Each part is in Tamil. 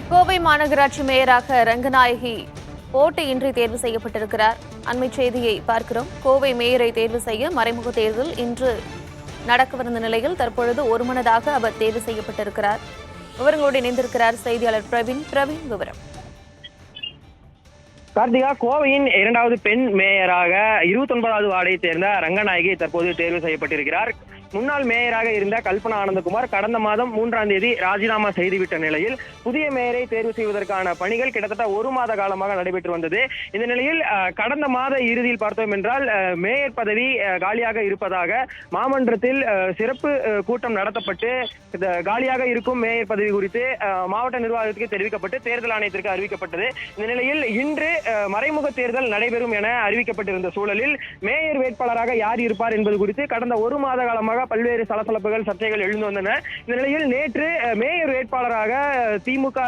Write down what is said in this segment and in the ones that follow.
கோவை மாநகராட்சி மேயராக ரங்கநாயகி போட்டியின்றி தேர்வு செய்யப்பட்டிருக்கிறார். அண்மை செய்தியை பார்க்கிறோம். கோவை மேயரை தேர்வு செய்ய மறைமுக தேர்தல் இன்று நடக்கவிருந்த நிலையில் தற்பொழுது ஒருமனதாக அவர் தேர்வு செய்யப்பட்டிருக்கிறார். விவரங்களோடு இணைந்திருக்கிறார் செய்தியாளர் பிரவீன். விவரம். கார்த்திகா, கோவையின் இரண்டாவது பெண் மேயராக 29வது வார்டை சேர்ந்த ரங்கநாயகி தற்போது தேர்வு செய்யப்பட்டிருக்கிறார். முன்னாள் மேயராக இருந்த கல்பனா ஆனந்தகுமார் கடந்த மாதம் 3ஆம் தேதி ராஜினாமா செய்துவிட்ட நிலையில் புதிய மேயரை தேர்வு செய்வதற்கான பணிகள் கிட்டத்தட்ட ஒரு மாத காலமாக நடைபெற்று வந்தது. இந்த நிலையில் கடந்த மாத இறுதியில் பார்த்தோம் என்றால் மேயர் பதவி காலியாக இருப்பதாக மாமன்றத்தில் சிறப்பு கூட்டம் நடத்தப்பட்டு காலியாக இருக்கும் மேயர் பதவி குறித்து மாவட்ட நிர்வாகத்துக்கு தெரிவிக்கப்பட்டு தேர்தல் ஆணையத்திற்கு அறிவிக்கப்பட்டது. இந்த நிலையில் இன்று மறைமுக தேர்தல் நடைபெறும் என அறிவிக்கப்பட்டிருந்த சூழலில் மேயர் வேட்பாளராக யார் இருப்பார் என்பது குறித்து கடந்த ஒரு மாத காலமாக பல்வேறு சலசலப்புகள் சர்ச்சைகள் எழுந்து வந்தன. இந்த நிலையில் நேற்று மேயர் வேட்பாளராக திமுக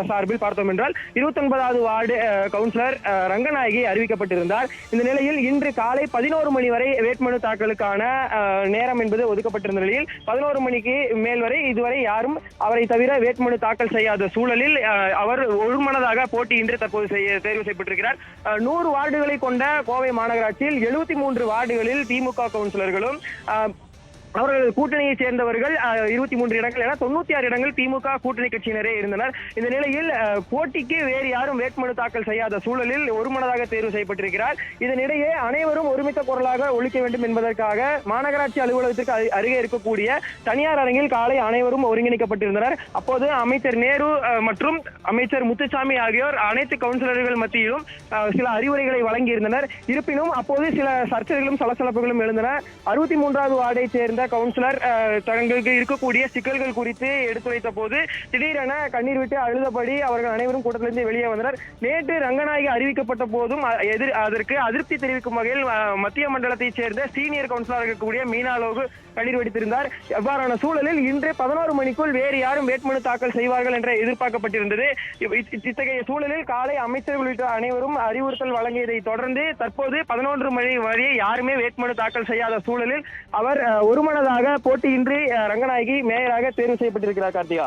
சார்பில் பார்த்தோம் என்றால் 29வது வார்டு கவுன்சிலர் ரங்கநாயகி அறிவிக்கப்பட்டிருந்தார். இந்த நிலையில் இன்று காலை 11 மணி வரை வேட்புமனு தாக்கலுக்கான நேரம் என்பது ஒதுக்கப்பட்டிருந்த நிலையில் 11 மணிக்கு மேல் வரை இதுவரை யாரும் அவரை தவிர வேட்புமனு தாக்கல் செய்யாத சூழலில் அவர் ஒருமனதாக போட்டியின்றி தற்போது தேர்வு செய்யப்பட்டிருக்கிறார். 100 வார்டுகளை கொண்ட கோவை மாநகராட்சியில் 73 வார்டுகளில் திமுக கவுன்சிலர்களும் அவர்கள் கூட்டணியை சேர்ந்தவர்கள் 23 இடங்கள் என 96 இடங்கள் திமுக கூட்டணி கட்சியினரே இருந்தனர். இந்த நிலையில் போட்டிக்கு வேறு யாரும் வேட்புமனு தாக்கல் செய்யாத சூழலில் ஒருமனதாக தேர்வு செய்யப்பட்டிருக்கிறார். இதனிடையே அனைவரும் ஒருமித்த குரலாக ஒழிக்க வேண்டும் என்பதற்காக மாநகராட்சி அலுவலகத்திற்கு அருகே இருக்கக்கூடிய தனியார் அரங்கில் காலை அனைவரும் ஒருங்கிணைக்கப்பட்டிருந்தனர். அப்போது அமைச்சர் நேரு மற்றும் அமைச்சர் முத்துசாமி ஆகியோர் அனைத்து கவுன்சிலர்கள் மத்தியிலும் சில அறிவுரைகளை வழங்கியிருந்தனர். இருப்பினும் அப்போது சில சர்ச்சைகளும் சலசலப்புகளும் எழுந்தன. 63வது வார்டை சேர்ந்த கவுன்சிலர் தங்களுக்கு இருக்கக்கூடிய சிக்கல்கள் குறித்து எடுத்துரைத்த போது திடீரென கண்ணீர் விட்டு அழுதபடி அவர்கள் அனைவரும் கூட்டத்திலிருந்து வெளியே வந்தனர். நேற்று ரங்கநாயகி அறிவிக்கப்பட்ட போதும் அதற்கு அதிருப்தி தெரிவிக்கும் வகையில் மத்திய மண்டலத்தை சேர்ந்த சீனியர் கவுன்சிலராக இருக்கக்கூடிய மீனாலோகு கண்ணீர் வெடித்திருந்தார். அவ்வாறான சூழலில் இன்று 11 மணிக்குள் வேறு யாரும் வேட்புமனு தாக்கல் செய்வார்கள் என்ற எதிர்பார்க்கப்பட்டிருந்தது. இத்தகைய சூழலில் காலை அமைச்சர்கள் உள்ளிட்ட அனைவரும் அறிவுறுத்தல் வழங்கியதை தொடர்ந்து தற்போது 11 மணி வரை யாருமே வேட்புமனு தாக்கல் செய்யாத சூழலில் அவர் ஒருமனதாக போட்டியின்றி ரங்கநாயகி மேயராக தேர்வு செய்யப்பட்டிருக்கிறார். கார்த்திகா,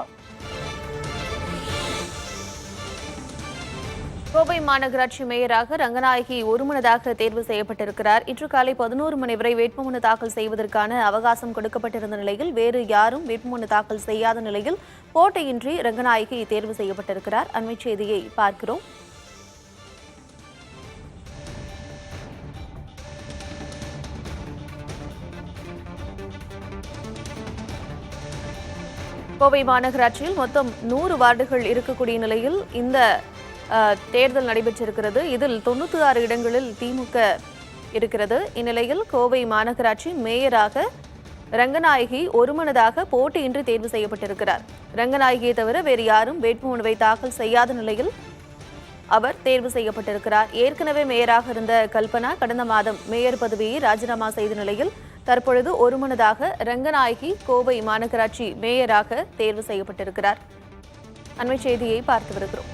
கோவை மாநகராட்சி மேயராக ரங்கநாயகி ஒருமனதாக தேர்வு செய்யப்பட்டிருக்கிறார். இன்று காலை 11 மணி வரை வேட்புமனு தாக்கல் செய்வதற்கான அவகாசம் கொடுக்கப்பட்டிருந்த நிலையில் வேறு யாரும் வேட்புமனு தாக்கல் செய்யாத நிலையில் போட்டியின்றி ரங்கநாயகி தேர்வு செய்யப்பட்டிருக்கிறார். அண்மை செய்தியை பார்க்கிறோம். கோவை மாநகராட்சியில் மொத்தம் 100 வார்டுகள் இருக்கக்கூடிய நிலையில் இந்த தேர்தல் நடைபெற்றிருக்கிறது. இதில் 96 இடங்களில் திமுக இருக்கிறது. இந்நிலையில் கோவை மாநகராட்சி மேயராக ரங்கநாயகி ஒருமனதாக போட்டியின்றி தேர்வு செய்யப்பட்டிருக்கிறார். ரங்கநாயகியை தவிர வேறு யாரும் வேட்புமனுவை தாக்கல் செய்யாத நிலையில் அவர் தேர்வு செய்யப்பட்டிருக்கிறார். ஏற்கனவே மேயராக இருந்த கல்பனா கடந்த மாதம் மேயர் பதவியை ராஜினாமா செய்த நிலையில் தற்பொழுது ஒருமனதாக ரங்கநாயகி கோவை மாநகராட்சி மேயராக தேர்வு செய்யப்பட்டிருக்கிறார். அண்மை செய்தியை பார்த்து வருகிறோம்.